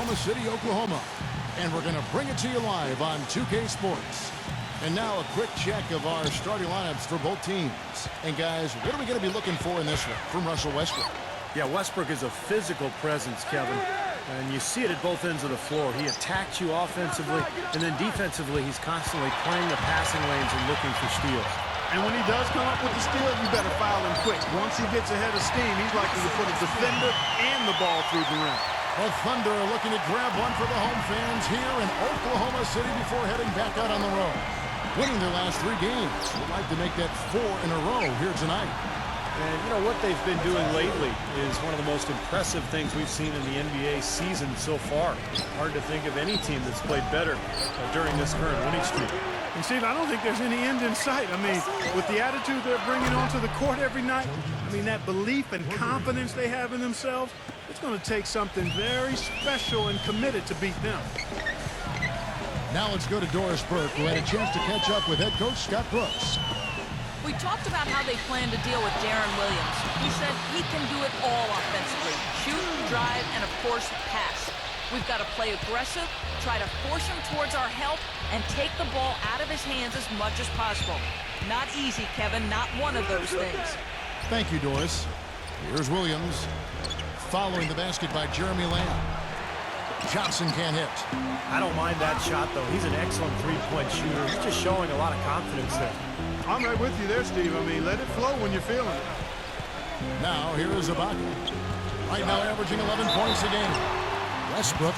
Oklahoma City, Oklahoma. And we're going to bring it to you live on 2K Sports. And now a quick check of our starting lineups for both teams. And guys, what are we going to be looking for in this one from Russell Westbrook? Yeah, Westbrook is a physical presence, Kevin. And you see it at both ends of the floor. He attacks you offensively, and then defensively, he's constantly playing the passing lanes and looking for steals. And when he does come up with the steal, you better foul him quick. Once he gets ahead of steam, he's likely to put a defender and the ball through the rim. The Thunder are looking to grab one for the home fans here in Oklahoma City before heading back out on the road. Winning their last 3 games. Would like to make that 4 in a row here tonight. And, you know, what they've been doing lately is one of the most impressive things we've seen in the NBA season so far. Hard to think of any team that's played better during this current winning streak. And, Steve, I don't think there's any end in sight. I mean, with the attitude they're bringing onto the court every night, I mean, that belief and confidence they have in themselves, it's going to take something very special and committed to beat them. Now let's go to Doris Burke, who had a chance to catch up with head coach Scott Brooks. We talked about how they plan to deal with Deron Williams. He said he can do it all offensively. Shoot, drive, and of course, pass. We've got to play aggressive, try to force him towards our help, and take the ball out of his hands as much as possible. Not easy, Kevin, not one of those things. Thank you, Doris. Here's Williams. Following the basket by Jeremy Lamb. Johnson can't hit. I don't mind that shot, though. He's an excellent three-point shooter. He's just showing a lot of confidence there. I'm right with you there, Steve. I mean, let it flow when you're feeling it. Now, here is Ibaka. Right now, averaging 11 points a game. Westbrook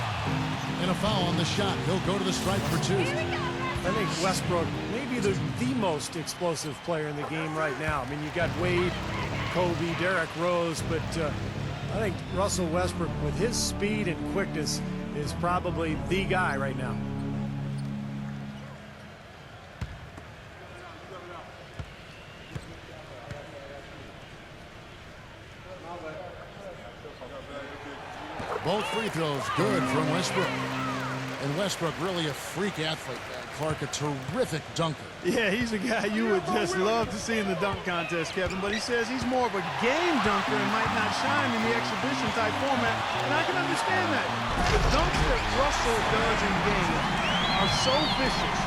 in a foul on the shot. He'll go to the stripe for 2. I think Westbrook may be the most explosive player in the game right now. I mean, you got Wade, Kobe, Derrick Rose, but I think Russell Westbrook, with his speed and quickness, is probably the guy right now. Both free throws good from Westbrook. And Westbrook really a freak athlete. Clark, a terrific dunker. Yeah, he's a guy you would just love to see in the dunk contest, Kevin. But he says he's more of a game dunker and might not shine in the exhibition type format. And I can understand that. The dunks that Russell does in game are so vicious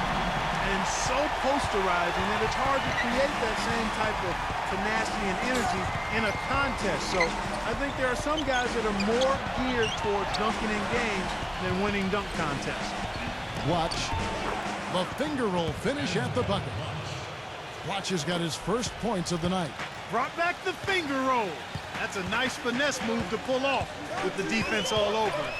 and so posterizing that it's hard to create that same type of tenacity and energy in a contest. So I think there are some guys that are more geared towards dunking in games than winning dunk contests. Watch the finger roll finish at the bucket. Watch has got his first points of the night. Brought back the finger roll. That's a nice finesse move to pull off with the defense all over it.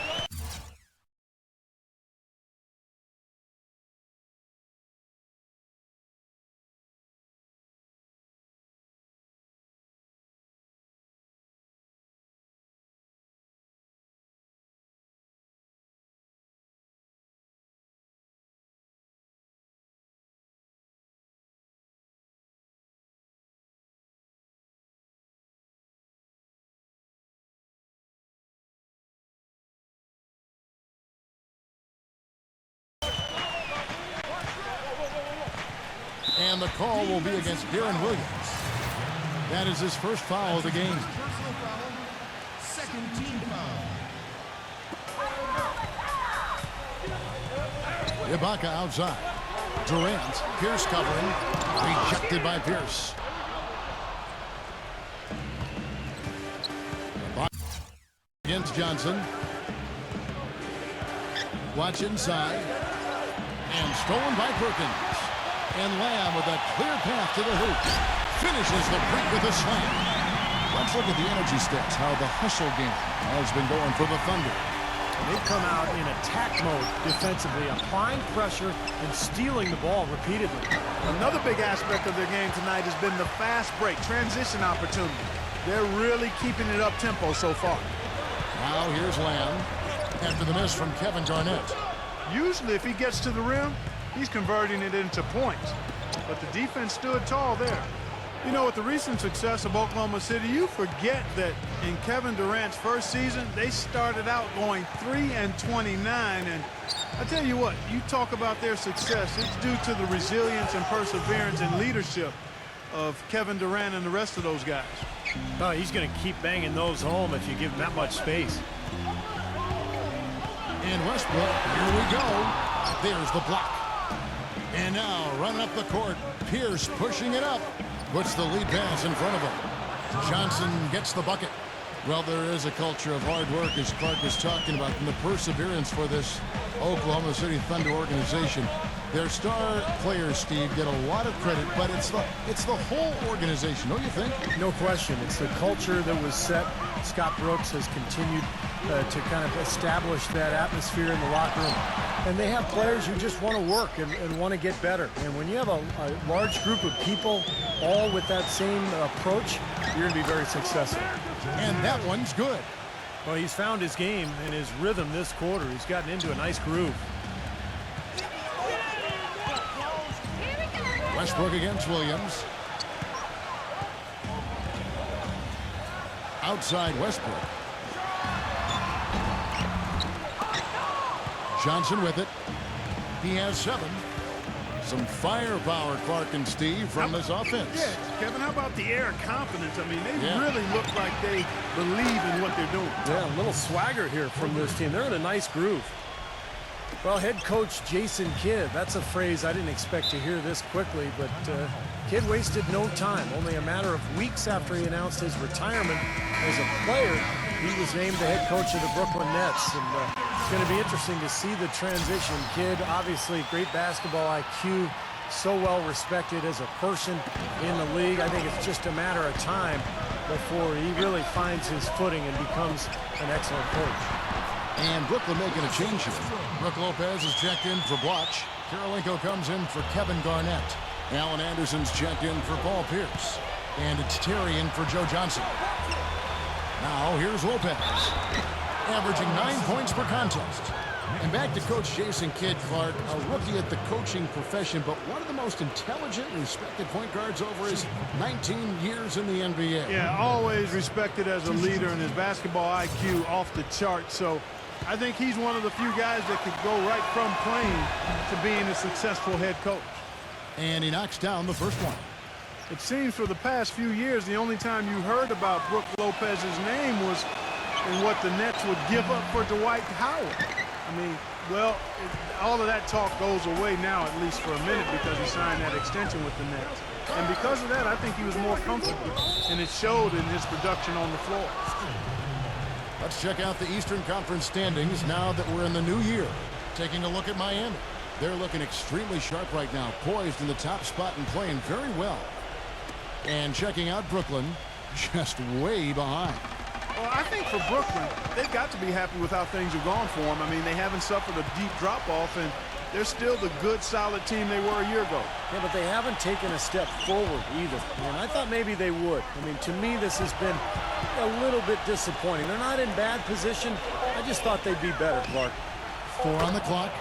And the call will be against Deron Williams. That is his first foul of the game. Second team foul. Ibaka outside. Durant, Pierce covering. Rejected by Pierce. Ibaka against Johnson. Watch inside. And stolen by Perkins. And Lamb with a clear path to the hoop. Finishes the break with a slam. Let's look at the energy stats, how the hustle game has been going for the Thunder. They've come out in attack mode defensively, applying pressure and stealing the ball repeatedly. Another big aspect of their game tonight has been the fast break, transition opportunity. They're really keeping it up tempo so far. Now here's Lamb after the miss from Kevin Garnett. Usually if he gets to the rim, he's converting it into points. But the defense stood tall there. You know, with the recent success of Oklahoma City, you forget that in Kevin Durant's first season, they started out going 3-29. And I tell you what, you talk about their success, it's due to the resilience and perseverance and leadership of Kevin Durant and the rest of those guys. Oh, he's going to keep banging those home if you give him that much space. And Westbrook, here we go. There's the block. And now running up the court, Pierce pushing it up. Puts the lead pass in front of him. Johnson gets the bucket. Well, there is a culture of hard work, as Clark was talking about, and the perseverance for this Oklahoma City Thunder organization. Their star players, Steve, get a lot of credit, but it's the whole organization, don't you think? No question. It's the culture that was set. Scott Brooks has continued to kind of establish that atmosphere in the locker room. And they have players who just want to work and want to get better. And when you have a large group of people all with that same approach, you're going to be very successful. And that one's good. Well, he's found his game and his rhythm this quarter. He's gotten into a nice groove. Westbrook against Williams. Outside Westbrook. Johnson with it. He has 7. Some firepower, Clark and Steve, from this offense. Yeah, Kevin, how about the air of confidence? I mean, they Yeah. really look like they believe in what they're doing. Yeah, a little swagger here from this team. They're in a nice groove. Well, head coach Jason Kidd, that's a phrase I didn't expect to hear this quickly, but Kidd wasted no time. Only a matter of weeks after he announced his retirement as a player, he was named the head coach of the Brooklyn Nets. And it's going to be interesting to see the transition. Kidd, obviously, great basketball IQ, so well respected as a person in the league. I think it's just a matter of time before he really finds his footing and becomes an excellent coach. And Brooklyn making a change here. Brook Lopez is checked in for Bloch. Kirilenko comes in for Kevin Garnett. Alan Anderson's checked in for Paul Pierce. And it's Terry in for Joe Johnson. Now here's Lopez, averaging 9 points per contest. And back to Coach Jason Kidd, Clark, a rookie at the coaching profession, but one of the most intelligent and respected point guards over his 19 years in the NBA. Yeah, always respected as a leader, and his basketball IQ off the chart. So I think he's one of the few guys that could go right from playing to being a successful head coach. And he knocks down the first one. It seems for the past few years, the only time you heard about Brook Lopez's name was in what the Nets would give up for Dwight Howard. I mean, well, all of that talk goes away now, at least for a minute, because he signed that extension with the Nets. And because of that, I think he was more comfortable, and it showed in his production on the floor. Let's check out the Eastern Conference standings now that we're in the new year. Taking a look at Miami. They're looking extremely sharp right now, poised in the top spot and playing very well. And checking out Brooklyn, just way behind. Well, I think for Brooklyn, they've got to be happy with how things have gone for them. I mean, they haven't suffered a deep drop-off, and they're still the good, solid team they were a year ago. Yeah, but they haven't taken a step forward either. And I thought maybe they would. I mean, to me, this has been a little bit disappointing. They're not in bad position. I just thought they'd be better, Clark. 4 on the clock,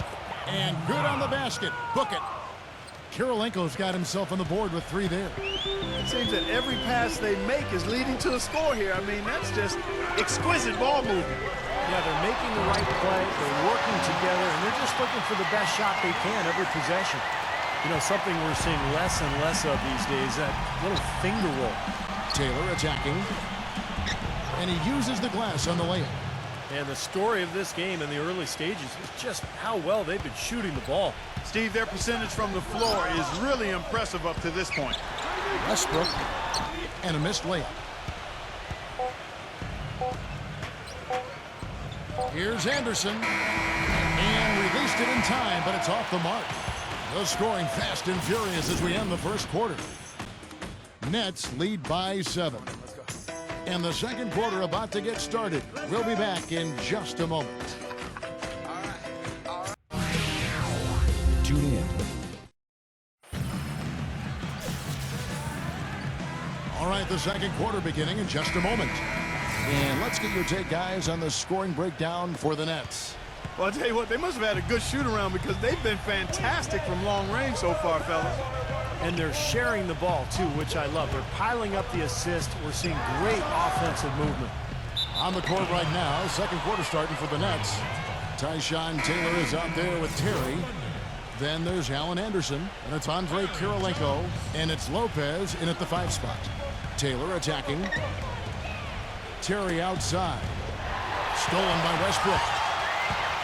and good on the basket. Book it. Kirilenko's got himself on the board with 3 there. It seems that every pass they make is leading to a score here. I mean, that's just exquisite ball movement. Yeah, they're making the right play. They're working together, and they're just looking for the best shot they can every possession. You know, something we're seeing less and less of these days, that little finger roll. Taylor attacking, and he uses the glass on the layup. And the story of this game in the early stages is just how well they've been shooting the ball. Steve, their percentage from the floor is really impressive up to this point. Westbrook, and a missed layup. Here's Anderson, and released it in time, but it's off the mark. The scoring fast and furious as we end the first quarter. Nets lead by 7. And the second quarter about to get started. We'll be back in just a moment. Tune in. All right, the second quarter beginning in just a moment. And let's get your take, guys, on the scoring breakdown for the Nets. Well, I'll tell you what, they must have had a good shoot-around because they've been fantastic from long range so far, fellas. And they're sharing the ball, too, which I love. They're piling up the assist. We're seeing great offensive movement. On the court right now, second quarter starting for the Nets. Tyshawn Taylor is out there with Terry. Then there's Alan Anderson, and it's Andre Kirilenko, and it's Lopez in at the 5 spot. Taylor attacking. Terry outside. Stolen by Westbrook.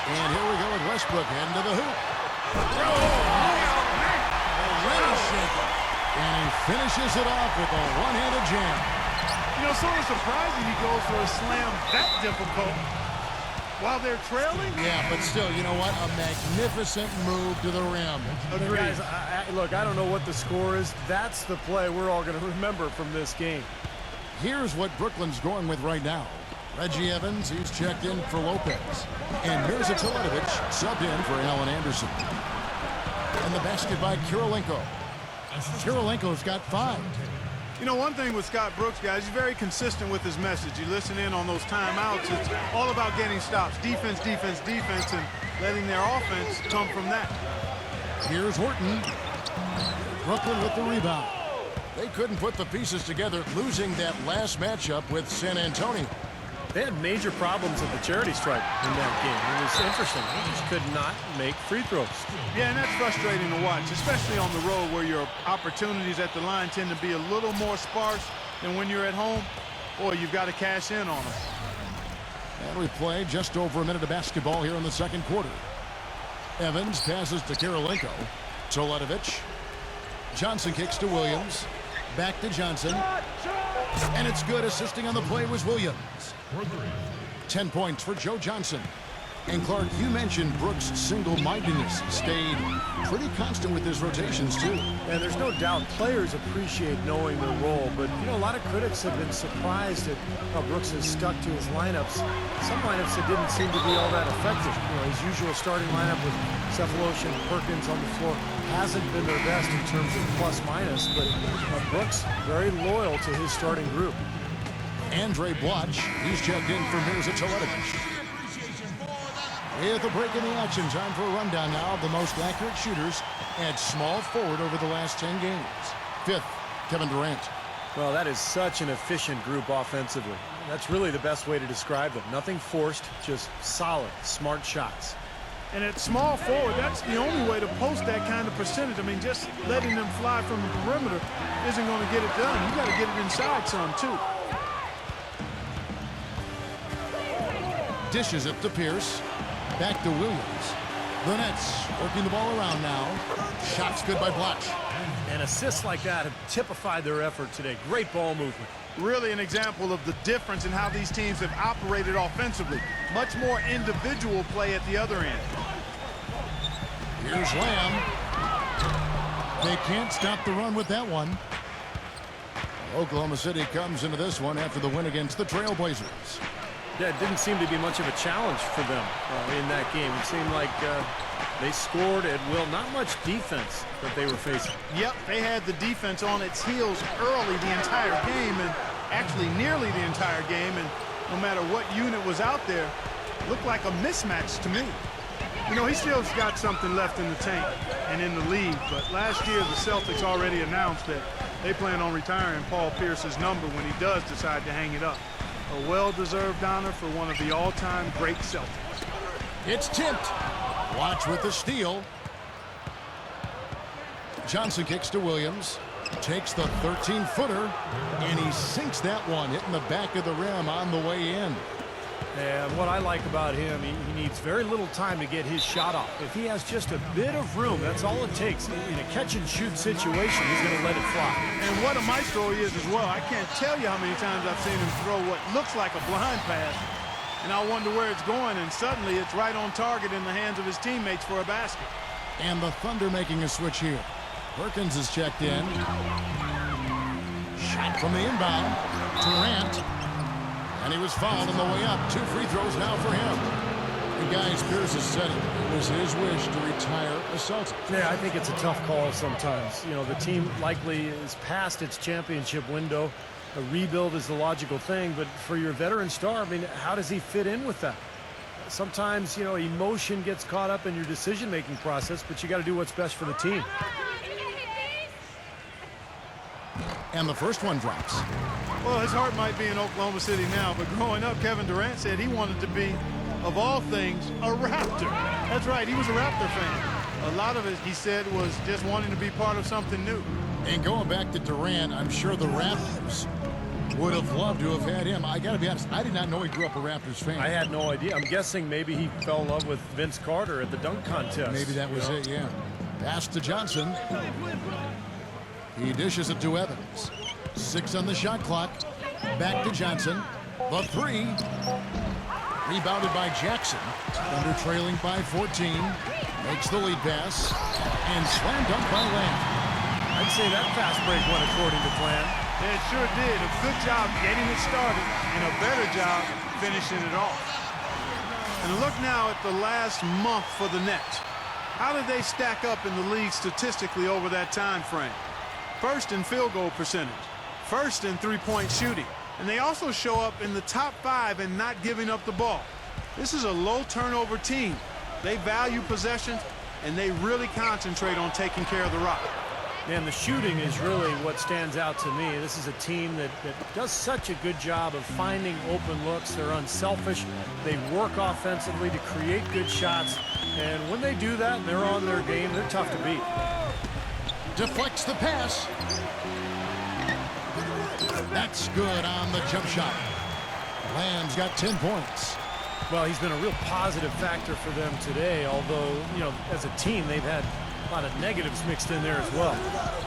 And here we go with Westbrook into the hoop. Already shaken. And he finishes it off with a one-handed jam. You know, sort of surprising he goes for a slam that difficult while they're trailing. Yeah, but still, you know what? A magnificent move to the rim. Agreed. Guys, look, I don't know what the score is. That's the play we're all going to remember from this game. Here's what Brooklyn's going with right now. Reggie Evans, he's checked in for Lopez. And Mirza Teletovic subbed in for Alan Anderson. And the basket by Kirilenko. Kirilenko's got 5. You know, one thing with Scott Brooks, guys, he's very consistent with his message. You listen in on those timeouts. It's all about getting stops. Defense, defense, defense, and letting their offense come from that. Here's Horton. Brooklyn with the rebound. They couldn't put the pieces together, losing that last matchup with San Antonio. They had major problems at the charity stripe in that game. It was interesting. They just could not make free throws. Yeah, and that's frustrating to watch, especially on the road where your opportunities at the line tend to be a little more sparse than when you're at home. Boy, you've got to cash in on them. And we play just over a minute of basketball here in the second quarter. Evans passes to Kirilenko. Teletovic. Johnson kicks to Williams. Back to Johnson. And it's good. Assisting on the play was Williams. 10 points for Joe Johnson. And Clark, you mentioned Brooks' single-mindedness stayed pretty constant with his rotations, too. And there's no doubt players appreciate knowing their role, but, you know, a lot of critics have been surprised at how Brooks has stuck to his lineups. Some lineups that didn't seem to be all that effective. You know, his usual starting lineup with Cephaloshin and Perkins on the floor hasn't been their best in terms of plus-minus, but Brooks very loyal to his starting group. Andre Bloch, he's checked in for Mirza Teletovic. With a break in the action, time for a rundown now of the most accurate shooters at small forward over the last 10 games. 5th, Kevin Durant. Well, that is such an efficient group offensively. That's really the best way to describe them. Nothing forced, just solid, smart shots. And at small forward, that's the only way to post that kind of percentage. I mean, just letting them fly from the perimeter isn't going to get it done. You got to get it inside some, too. Dishes it to Pierce. Back to Williams. The Nets working the ball around now. Shots good by Bloch. And assists like that have typified their effort today. Great ball movement. Really an example of the difference in how these teams have operated offensively. Much more individual play at the other end. Here's Lamb. They can't stop the run with that one. Oklahoma City comes into this one after the win against the Trailblazers. Yeah, it didn't seem to be much of a challenge for them in that game. It seemed like they scored at will. Not much defense that they were facing. Yep, they had the defense on its heels early the entire game, and actually nearly the entire game, and no matter what unit was out there, it looked like a mismatch to me. You know, he still's got something left in the tank and in the league, but last year the Celtics already announced that they plan on retiring Paul Pierce's number when he does decide to hang it up. A well-deserved honor for one of the all-time great Celtics. It's tipped. Watch with the steal. Johnson kicks to Williams. Takes the 13-footer, and he sinks that one, hitting the back of the rim on the way in. And what I like about him, he needs very little time to get his shot off. If he has just a bit of room, that's all it takes. In a catch-and-shoot situation, he's going to let it fly. And what a maestro he is as well. I can't tell you how many times I've seen him throw what looks like a blind pass, and I wonder where it's going, and suddenly it's right on target in the hands of his teammates for a basket. And the Thunder making a switch here. Perkins is checked in. Shot from the inbound. Durant. And he was fouled on the way up. 2 free throws now for him. And guys, Pierce has said it was his wish to retire a Celtic. Yeah, I think it's a tough call sometimes. You know, the team likely is past its championship window. A rebuild is the logical thing, but for your veteran star, I mean, how does he fit in with that? Sometimes, you know, emotion gets caught up in your decision-making process, but you got to do what's best for the team. And the first one drops. Well, his heart might be in Oklahoma City now, but growing up, Kevin Durant said he wanted to be, of all things, a Raptor. That's right, he was a Raptor fan. A lot of it, he said, was just wanting to be part of something new. And going back to Durant, I'm sure the Raptors Would have loved to have had him. I got to be honest, I did not know he grew up a Raptors fan. I had no idea. I'm guessing maybe he fell in love with Vince Carter at the dunk contest. Maybe that was it, yeah. Pass to Johnson. He dishes it to Evans. 6 on the shot clock. Back to Johnson. The 3. Rebounded by Jackson. Thunder trailing by 14. Makes the lead pass. And slam dunk by Lamb. I'd say that fast break went according to plan. Yeah, it sure did. A good job getting it started and a better job finishing it off. And look now at the last month for the Nets. How did they stack up in the league statistically over that time frame? First in field goal percentage, first in three-point shooting, and they also show up in the top 5 in not giving up the ball. This is a low turnover team. They value possessions, and they really concentrate on taking care of the rock. And the shooting is really what stands out to me. This is a team that does such a good job of finding open looks. They're unselfish. They work offensively to create good shots. And when they do that, they're on their game. They're tough to beat. Deflects the pass. That's good on the jump shot. Lamb's got 10 points. Well, he's been a real positive factor for them today, although, you know, as a team, they've had a lot of negatives mixed in there as well.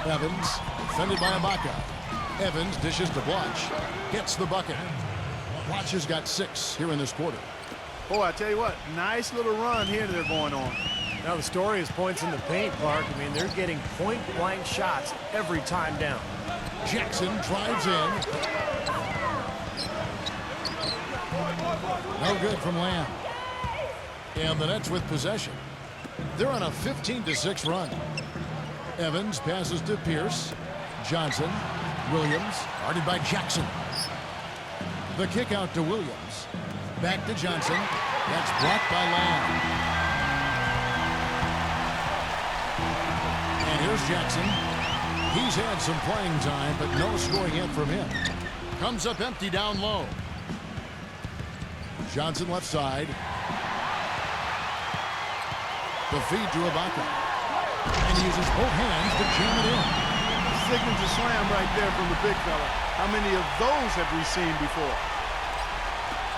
Evans, defended by Ibaka. Evans dishes to Blatche. Gets the bucket. Blatche has got 6 here in this quarter. Boy, I tell you what, nice little run here they're going on. Now the story is points in the paint, Clark. I mean, they're getting point-blank shots every time down. Jackson drives in. No good from Lamb. And the Nets with possession. They're on a 15-6 run. Evans passes to Pierce. Johnson. Williams. Guarded by Jackson. The kick out to Williams. Back to Johnson. That's blocked by Lamb. And here's Jackson. He's had some playing time, but no scoring yet from him. Comes up empty down low. Johnson left side. The feed to Ibaka. And he uses both hands to jam it in. Signature slam right there from the big fella. How many of those have we seen before?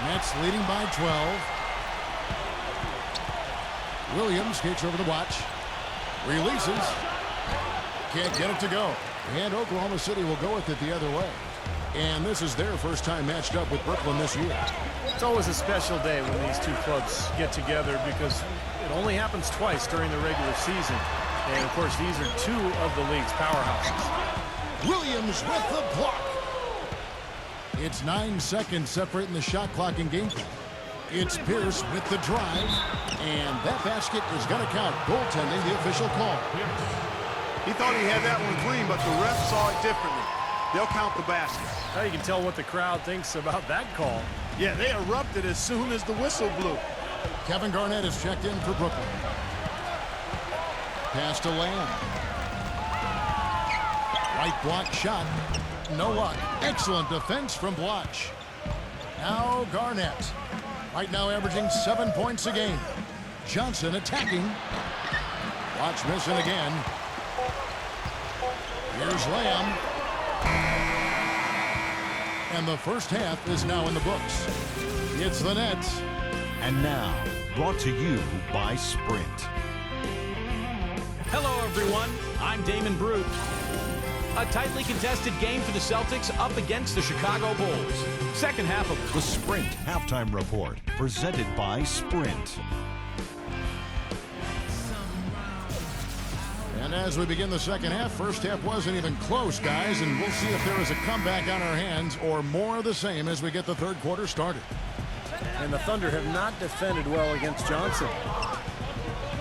Nets leading by 12. Williams kicks over the watch. Releases. Can't get it to go. And Oklahoma City will go with it the other way. And this is their first time matched up with Brooklyn this year. It's always a special day when these two clubs get together because it only happens twice during the regular season. And, of course, these are 2 of the league's powerhouses. Williams with the block. It's 9 seconds separating the shot clock and game clock. It's Pierce with the drive. And that basket is going to count. Goaltending, the official call. He thought he had that one clean, but the ref saw it differently. They'll count the basket. Now you can tell what the crowd thinks about that call. Yeah, they erupted as soon as the whistle blew. Kevin Garnett is checked in for Brooklyn. Pass to Lamb. Right block shot. No luck. Excellent defense from Blatche. Now Garnett. Right now averaging 7 points a game. Johnson attacking. Blatche missing again. Here's Lamb. And the first half is now in the books. It's the Nets. And now, brought to you by Sprint. Hello, everyone. I'm Damon Brute. A tightly contested game for the Celtics up against the Chicago Bulls. Second half of The Sprint Halftime Report, presented by Sprint. And as we begin the second half, first half wasn't even close, guys, and we'll see if there is a comeback on our hands or more of the same as we get the third quarter started. And the Thunder have not defended well against Johnson.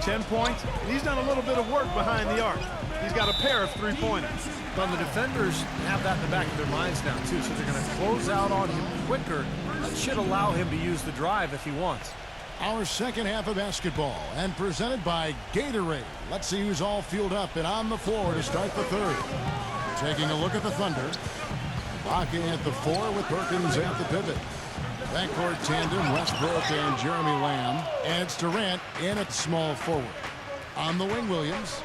10 points, and he's done a little bit of work behind the arc. He's got a pair of three-pointers. But the defenders have that in the back of their minds now, too, so they're going to close out on him quicker. That should allow him to use the drive if he wants. Our second half of basketball, and presented by Gatorade. Let's see who's all fueled up and on the floor to start the third. Taking a look at the Thunder. Ibaka at the 4 with Perkins at the pivot. Backcourt tandem, Westbrook and Jeremy Lamb. And it's Durant in at small forward. On the wing, Williams.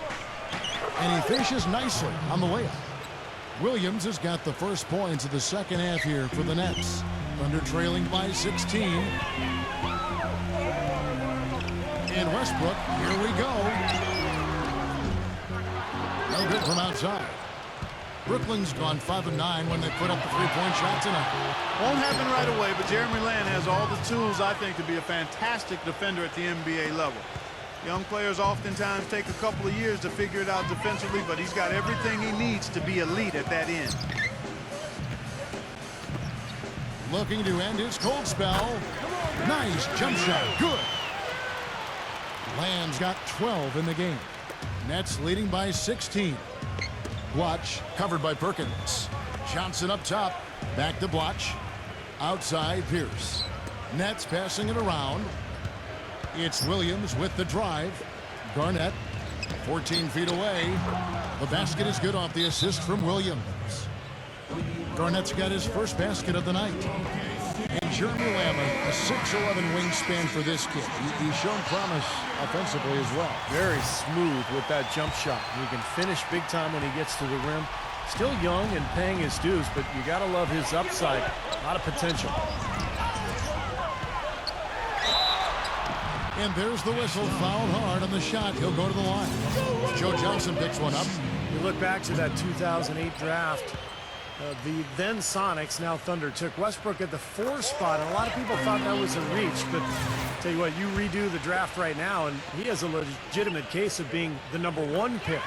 And he finishes nicely on the layup. Williams has got the first points of the second half here for the Nets. Thunder trailing by 16. And Westbrook, here we go. No good from outside. Brooklyn's gone 5 of 9 when they put up the three-point shot tonight. Won't happen right away, but Jeremy Lamb has all the tools, I think, to be a fantastic defender at the NBA level. Young players oftentimes take a couple of years to figure it out defensively, but he's got everything he needs to be elite at that end. Looking to end his cold spell. Nice jump shot. Good. Lamb's got 12 in the game. Nets leading by 16. Blotch covered by Perkins. Johnson up top. Back to Blotch. Outside Pierce. Nets passing it around. It's Williams with the drive. Garnett 14 feet away. The basket is good off the assist from Williams. Garnett's got his first basket of the night. And Jeremy Lamb, a 6'11" wingspan for this kid. He's shown promise offensively as well. Very smooth with that jump shot. He can finish big time when he gets to the rim. Still young and paying his dues, but you got to love his upside. A lot of potential. And there's the whistle. Fouled hard on the shot. He'll go to the line. Joe Johnson picks one up. You look back to that 2008 draft. The then Sonics, now Thunder, took Westbrook at the 4 spot, and a lot of people thought that was a reach, but tell you what, you redo the draft right now, and he has a legitimate case of being the #1 pick.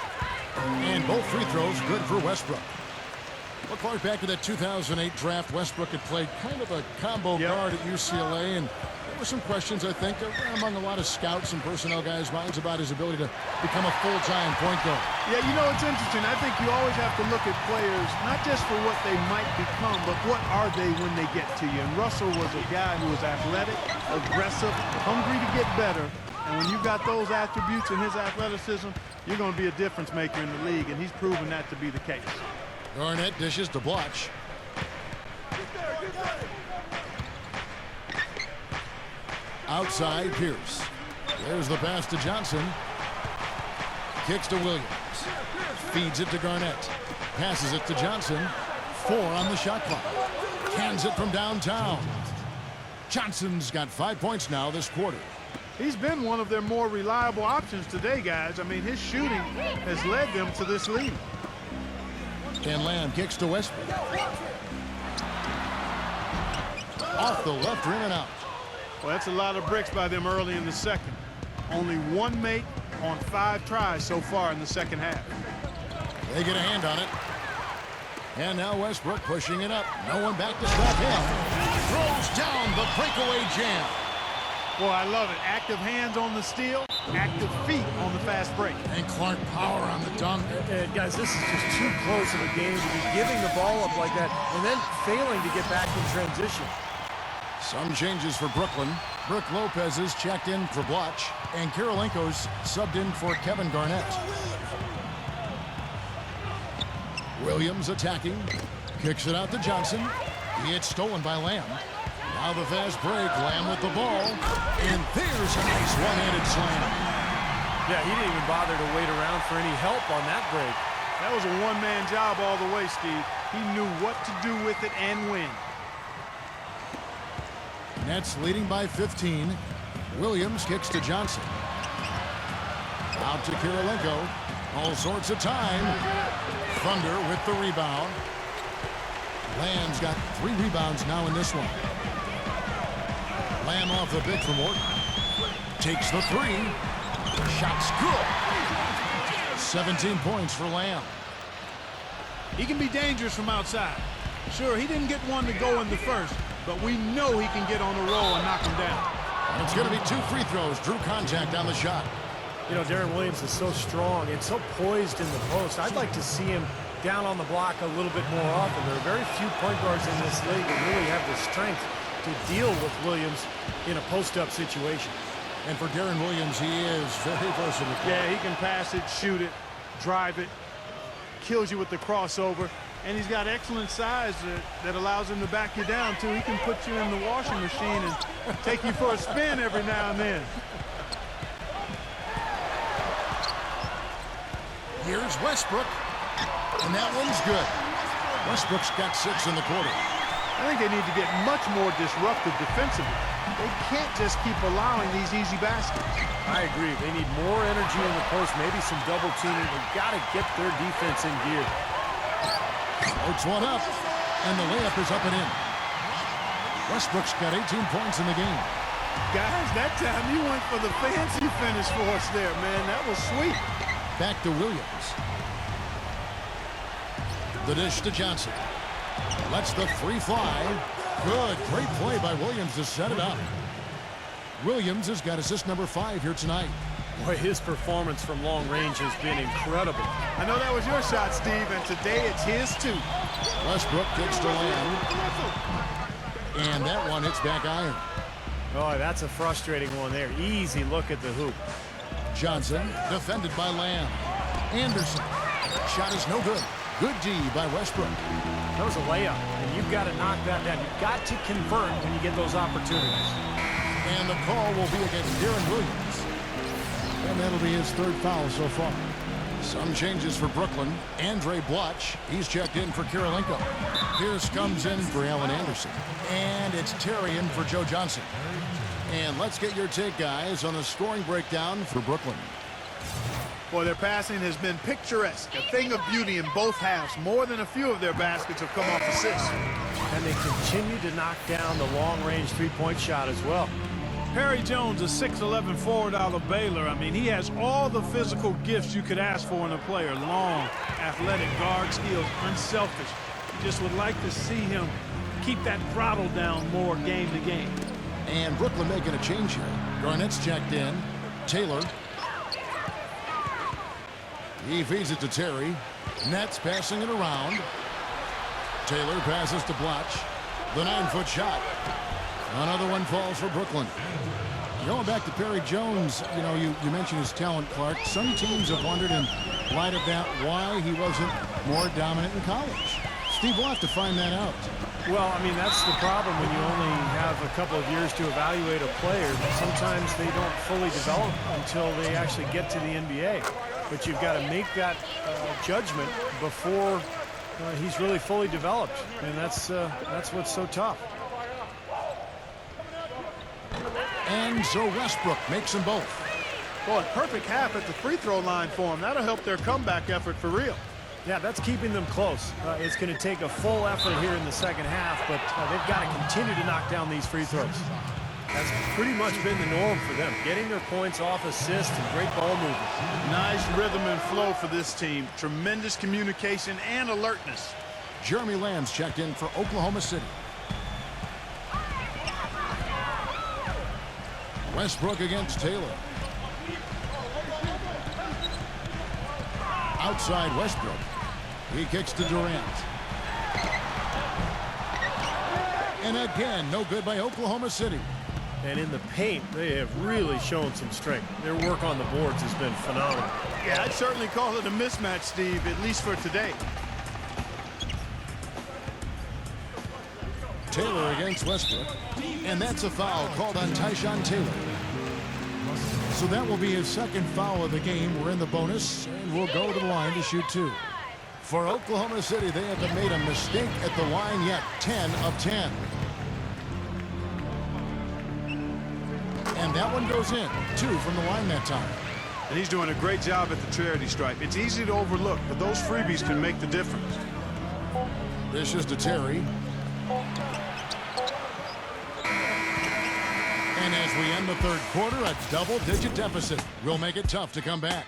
And both free throws good for Westbrook. Well, Clark, back to that 2008 draft, Westbrook had played kind of a combo guard at UCLA, and there were some questions, I think, among a lot of scouts and personnel guys' minds about his ability to become a full-time point guard. Yeah, you know, it's interesting. I think you always have to look at players, not just for what they might become, but what are they when they get to you. And Russell was a guy who was athletic, aggressive, hungry to get better. And when you've got those attributes in his athleticism, you're going to be a difference maker in the league, and he's proven that to be the case. Garnett dishes to Blotch. Outside Pierce. There's the pass to Johnson. Kicks to Williams. Feeds it to Garnett. Passes it to Johnson. 4 on the shot clock. Cans it from downtown. Johnson's got 5 points now this quarter. He's been one of their more reliable options today, guys. I mean, his shooting has led them to this lead. And Lamb kicks to Westbrook. Off the left rim and out. Well, that's a lot of bricks by them early in the second. Only 1 make on 5 tries so far in the second half. They get a hand on it. And now Westbrook pushing it up. No one back to stop him. Throws down the breakaway jam. Boy, I love it. Active hands on the steal, active feet on the fast break. And Clark power on the dunk. Guys, this is just too close of a game to be giving the ball up like that and then failing to get back in transition. Some changes for Brooklyn. Brook Lopez is checked in for Blotch, and Kirilenko's subbed in for Kevin Garnett. Williams attacking. Kicks it out to Johnson. It's stolen by Lamb. Now the fast break. Lamb with the ball. And there's a nice one-handed slam. Yeah, he didn't even bother to wait around for any help on that break. That was a one-man job all the way, Steve. He knew what to do with it and when. Nets leading by 15. Williams kicks to Johnson. Out to Kirilenko. All sorts of time. Thunder with the rebound. Lamb's got 3 rebounds now in this one. Lamb off the pick from Orton. Takes the 3. Shot's good. 17 points for Lamb. He can be dangerous from outside. Sure, he didn't get one to go in the first, but we know he can get on a roll and knock him down. And it's going to be 2 free throws. Drew contact on the shot. You know, Deron Williams is so strong and so poised in the post. I'd like to see him down on the block a little bit more often. There are very few point guards in this league that really have the strength to deal with Williams in a post-up situation. And for Deron Williams, he is very versatile. Yeah, he can pass it, shoot it, drive it, kills you with the crossover, and he's got excellent size that allows him to back you down, too. He can put you in the washing machine and take you for a spin every now and then. Here's Westbrook, and that one's good. Westbrook's got 6 in the quarter. I think they need to get much more disruptive defensively. They can't just keep allowing these easy baskets. I agree. They need more energy in the post, maybe some double teaming. They've got to get their defense in gear. Floats one up, and the layup is up and in. Westbrook's got 18 points in the game. Guys, that time you went for the fancy finish for us there, man. That was sweet. Back to Williams. The dish to Johnson. Lets the three fly. Good. Great play by Williams to set it up. Williams has got assist number 5 here tonight. Boy, his performance from long range has been incredible. I know that was your shot, Steve, and today it's his too. Westbrook gets to Lamb. And that one hits back iron. Oh, that's a frustrating one there. Easy look at the hoop. Johnson defended by Lamb. Anderson. Shot is no good. Good D by Westbrook. That was a layup, and you've got to knock that down. You've got to convert when you get those opportunities. And the call will be against Deron Williams. And that'll be his 3rd foul so far. Some changes for Brooklyn. Andre Blatch, he's checked in for Kirilenko. Pierce comes in for Allen Anderson. And it's Terry in for Joe Johnson. And let's get your take, guys, on the scoring breakdown for Brooklyn. Boy, their passing has been picturesque. A thing of beauty in both halves. More than a few of their baskets have come off assists. And they continue to knock down the long-range three-point shot as well. Perry Jones, a 6'11" forward out of Baylor. I mean, he has all the physical gifts you could ask for in a player. Long, athletic, guard skills, unselfish. You just would like to see him keep that throttle down more game to game. And Brooklyn making a change here. Garnett's checked in. Taylor. He feeds it to Terry. Nets passing it around. Taylor passes to Blatch. The 9-foot shot. Another one falls for Brooklyn. Going back to Perry Jones, you know, you mentioned his talent, Clark. Some teams have wondered in light of that why he wasn't more dominant in college. Steve will have to find that out. Well, I mean, that's the problem when you only have a couple of years to evaluate a player. Sometimes they don't fully develop until they actually get to the NBA. But you've got to make that judgment before he's really fully developed. And that's what's so tough. And so Westbrook makes them both. Boy, perfect half at the free throw line for him. That'll help their comeback effort for real. Yeah, that's keeping them close. It's going to take a full effort here in the second half, but they've got to continue to knock down these free throws. That's pretty much been the norm for them, getting their points off assists and great ball movement. Nice rhythm and flow for this team. Tremendous communication and alertness. Jeremy Lamb's checked in for Oklahoma City. Westbrook against Taylor. Outside Westbrook. He kicks to Durant. And again, no good by Oklahoma City. And in the paint, they have really shown some strength. Their work on the boards has been phenomenal. Yeah, I'd certainly call it a mismatch, Steve, at least for today. Taylor against Westbrook. And that's a foul called on Tyshawn Taylor. So that will be his 2nd foul of the game. We're in the bonus, and we'll go to the line to shoot 2. For Oklahoma City, they haven't made a mistake at the line yet. 10 of 10. And that one goes in. 2 from the line that time. And he's doing a great job at the charity stripe. It's easy to overlook, but those freebies can make the difference. This is to Terry. And as we end the 3rd quarter, a double-digit deficit will make it tough to come back.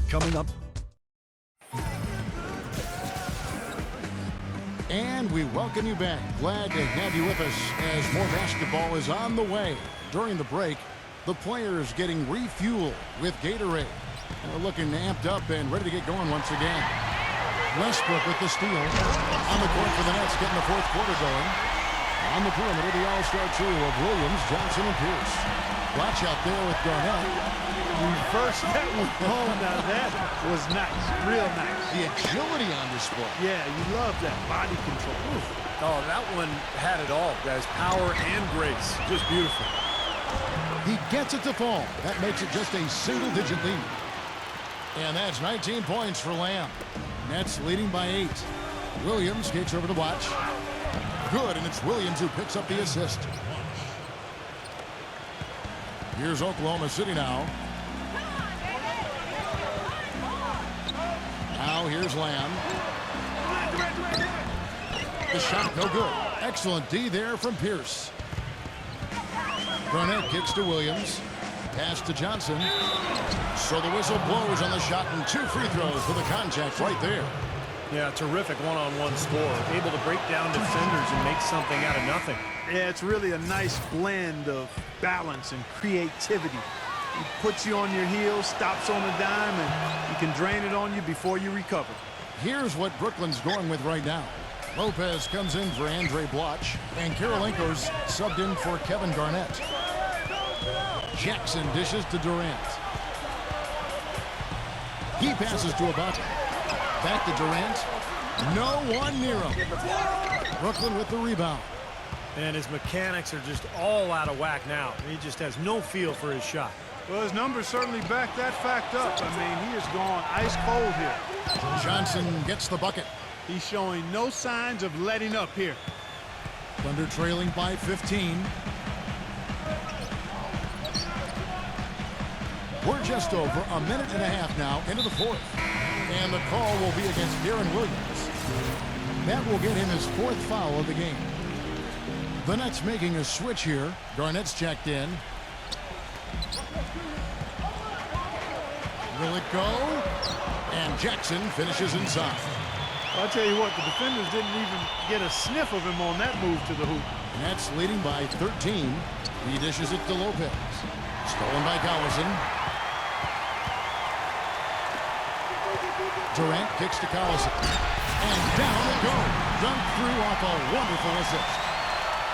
Coming up. And we welcome you back. Glad to have you with us as more basketball is on the way. During the break, the players getting refueled with Gatorade. And we're looking amped up and ready to get going once again. Westbrook with the steal. On the court for the Nets, getting the 4th quarter going. On the perimeter, the all-star trio of Williams, Johnson, and Pierce. Watch out there with Garnett. Reverse that one home. Now that was nice, real nice. The agility on display. Yeah, you love that body control. Oh, that one had it all, guys. Power and grace. Just beautiful. He gets it to fall. That makes it just a single-digit lead. And that's 19 points for Lamb. Nets leading by 8. Williams kicks over to watch. Good, and it's Williams who picks up the assist. Here's Oklahoma City now. Now here's Lamb. The shot no good. Excellent D there from Pierce. Garnett kicks to Williams. Pass to Johnson. So the whistle blows on the shot, and 2 free throws for the contact right there. Yeah, terrific one-on-one score. Able to break down defenders and make something out of nothing. Yeah, it's really a nice blend of balance and creativity. He puts you on your heels, stops on a dime, and he can drain it on you before you recover. Here's what Brooklyn's going with right now. Lopez comes in for Andre Bloch, and Kirilenko's subbed in for Kevin Garnett. Jackson dishes to Durant. He passes to Ibaka. Back to Durant. No one near him. Brooklyn with the rebound. And his mechanics are just all out of whack now. He just has no feel for his shot. Well, his numbers certainly back that fact up. I mean, he is gone ice cold here. Johnson gets the bucket. He's showing no signs of letting up here. Thunder trailing by 15. We're just over a minute and a half now into the 4th. And the call will be against Deron Williams. That will get him his 4th foul of the game. The Nets making a switch here. Garnett's checked in. Will it go? And Jackson finishes inside. I'll tell you what, the defenders didn't even get a sniff of him on that move to the hoop. Nets leading by 13. He dishes it to Lopez. Stolen by Collison. Durant kicks to Collison. And down it goes. Dunked through off a wonderful assist.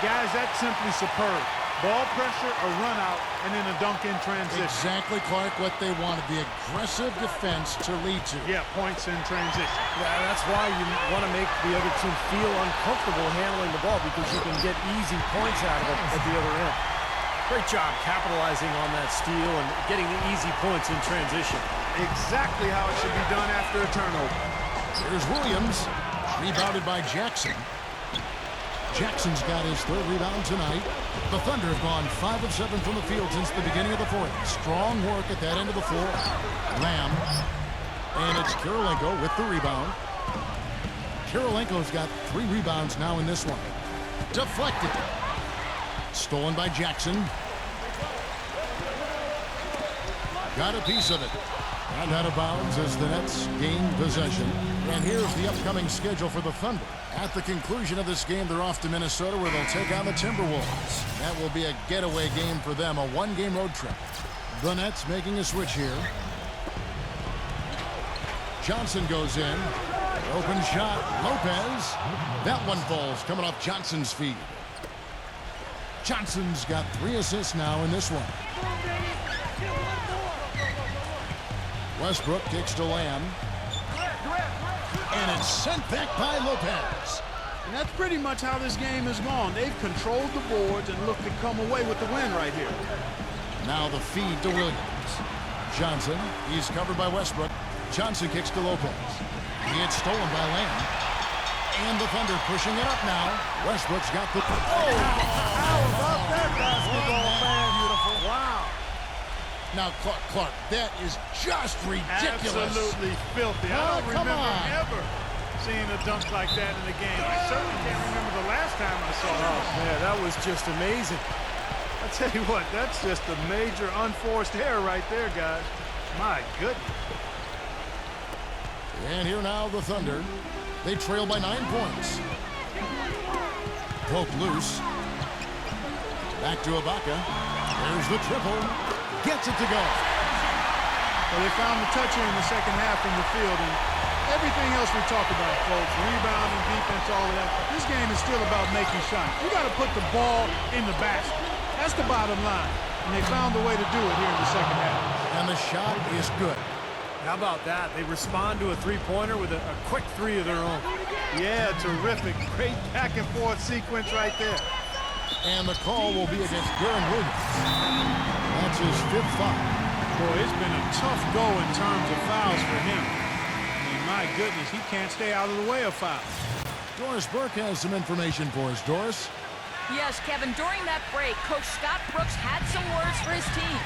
Guys, that's simply superb. Ball pressure, a run out, and then a dunk in transition. Exactly, Clark, what they wanted. The aggressive defense to lead to. Yeah, points in transition. Yeah, that's why you want to make the other team feel uncomfortable handling the ball, because you can get easy points out of it at the other end. Great job capitalizing on that steal and getting the easy points in transition. Exactly how it should be done after a turnover. Here's Williams, rebounded by Jackson. Jackson's got his 3rd rebound tonight. The Thunder have gone 5 of 7 from the field since the beginning of the 4th. Strong work at that end of the floor. Lamb. And it's Kirilenko with the rebound. Kirilenko's got 3 rebounds now in this one. Deflected. Stolen by Jackson. Got a piece of it. And out of bounds as the Nets gain possession. And here's the upcoming schedule for the Thunder. At the conclusion of this game, they're off to Minnesota, where they'll take on the Timberwolves. That will be a getaway game for them, a 1-game road trip. The Nets making a switch here. Johnson goes in. Open shot, Lopez. That one falls, coming off Johnson's feet. Johnson's got 3 assists now in this one. Westbrook kicks to Lamb. And it's sent back by Lopez. And that's pretty much how this game has gone. They've controlled the boards and looked to come away with the win right here. Now the feed to Williams. Johnson, he's covered by Westbrook. Johnson kicks to Lopez. He gets stolen by Lamb. And the Thunder pushing it up now. Westbrook's got the... Oh! How about that basketball, man? Beautiful. Wow. Now, Clark, that is just ridiculous. Absolutely filthy. I don't remember ever seeing a dunk like that in the game. I certainly can't remember the last time I saw it. Oh, man, that was just amazing. I tell you what, that's just a major unforced error right there, guys. My goodness. And here now the Thunder. They trail by 9 points. Poke loose. Back to Ibaka. There's the triple. Gets it to go. Well, they found the touch here in the second half from the field, and everything else we talked about, folks, rebounding, defense, all of that. This game is still about making shots. You got to put the ball in the basket. That's the bottom line. And they found a way to do it here in the second half. And the shot is good. How about that? They respond to a 3-pointer with a quick 3 of their own. Yeah, terrific. Great back-and-forth sequence right there. And the call will be against Deron Williams. That's his 5th foul. Boy, it's been a tough go in terms of fouls for him. I mean, My goodness, he can't stay out of the way of fouls. Doris Burke has some information for us. Doris? Yes, Kevin, during that break, Coach Scott Brooks had some words for his team.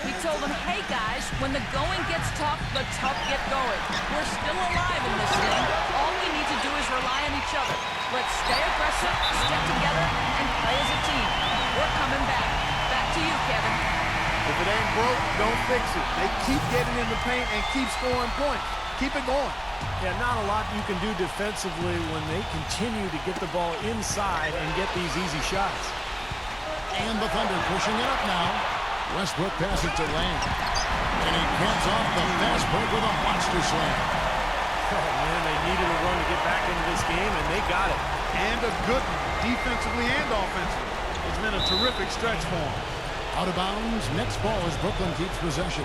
He told them, hey guys, when the going gets tough, the tough get going. We're still alive in this thing. All we need to do is rely on each other. Let's stay aggressive, stick together, and play as a team. We're coming back. Back to you, Kevin. If it ain't broke, don't fix it. They keep getting in the paint and keep scoring points. Keep it going. Yeah, not a lot you can do defensively when they continue to get the ball inside and get these easy shots. And the Thunder pushing it up now. Westbrook passes to Lang. And he comes off the fast break with a monster slam. Oh, man, they needed a run to get back into this game, and they got it. And a good one, defensively and offensively. It's been a terrific stretch for them. Out of bounds, next ball as Brooklyn keeps possession.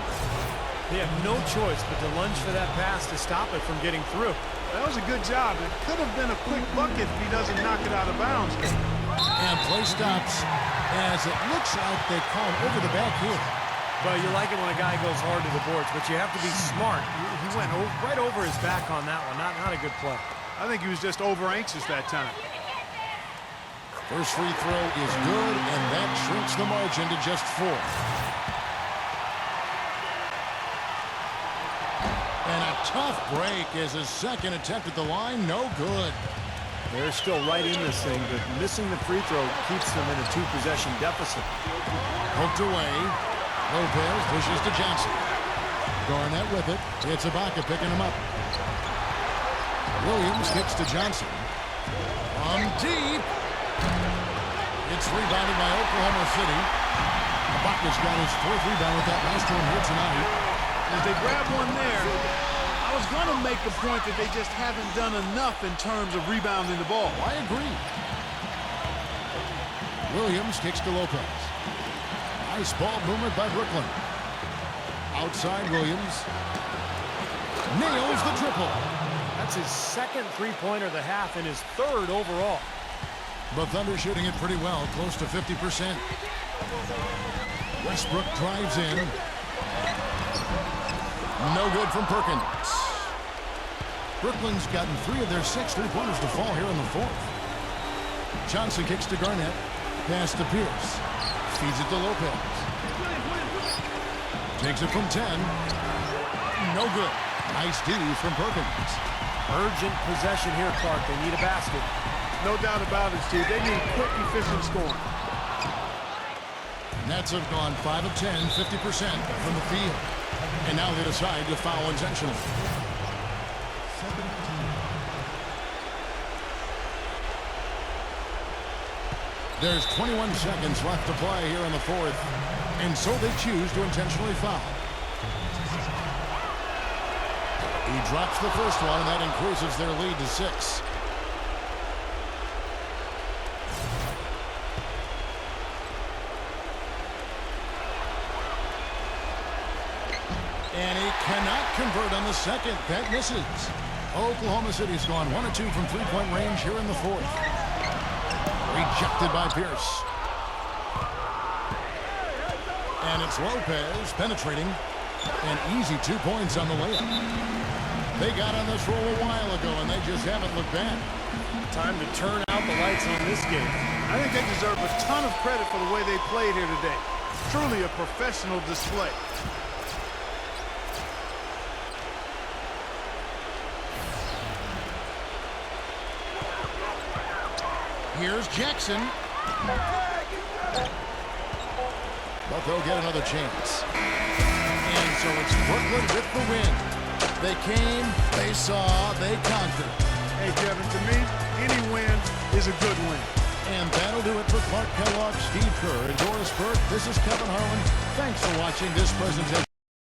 They have no choice but to lunge for that pass to stop it from getting through. That was a good job. It could have been a quick bucket if he doesn't knock it out of bounds. And play stops as it looks like they call him over the back here. Well, you like it when a guy goes hard to the boards, but you have to be smart. He went right over his back on that one. Not a good play. I think he was just over-anxious that time. First free throw is good, and that shrinks the margin to just 4. And a tough break as his second attempt at the line, no good. They're still right in this thing, but missing the free throw keeps them in a 2-possession deficit. Poked away. Lopez pushes to Johnson. Garnett with it. It's Ibaka picking him up. Williams kicks to Johnson. On deep. It's rebounded by Oklahoma City. Ibaka's got his 4th rebound with that last one here tonight. As they grab one there, I was going to make the point that they just haven't done enough in terms of rebounding the ball. I agree. Williams kicks to Lopez. Nice ball movement by Brooklyn. Outside Williams. Nails the triple. That's his second three-pointer of the half and his 3rd overall. The Thunder shooting it pretty well, close to 50%. Westbrook drives in. No good from Perkins. Brooklyn's gotten 3 of their 6 3-pointers to fall here in the 4th. Johnson kicks to Garnett. Pass to Pierce. Feeds it to Lopez. Takes it from 10. No good. Nice D from Perkins. Urgent possession here, Clark. They need a basket. No doubt about it, Steve. They need quick, efficient scoring. Nets have gone 5 of 10, 50% from the field. And now they decide to foul intentionally. There's 21 seconds left to play here in the 4th. And so they choose to intentionally foul. He drops the first one, and that increases their lead to 6. And he cannot convert on the second. That misses. Oklahoma City's gone 1 of 2 from 3-point range here in the 4th. Rejected by Pierce. And it's Lopez penetrating. And easy 2 points on the layup. They got on this roll a while ago, and they just haven't looked back. Time to turn out the lights on this game. I think they deserve a ton of credit for the way they played here today. Truly a professional display. Here's Jackson. But they'll get another chance. And so it's Brooklyn with the win. They came, they saw, they conquered. Hey, Kevin, to me, any win is a good win. And that'll do it for Clark Kellogg, Steve Kerr, and Doris Burke. This is Kevin Harlan. Thanks for watching this presentation.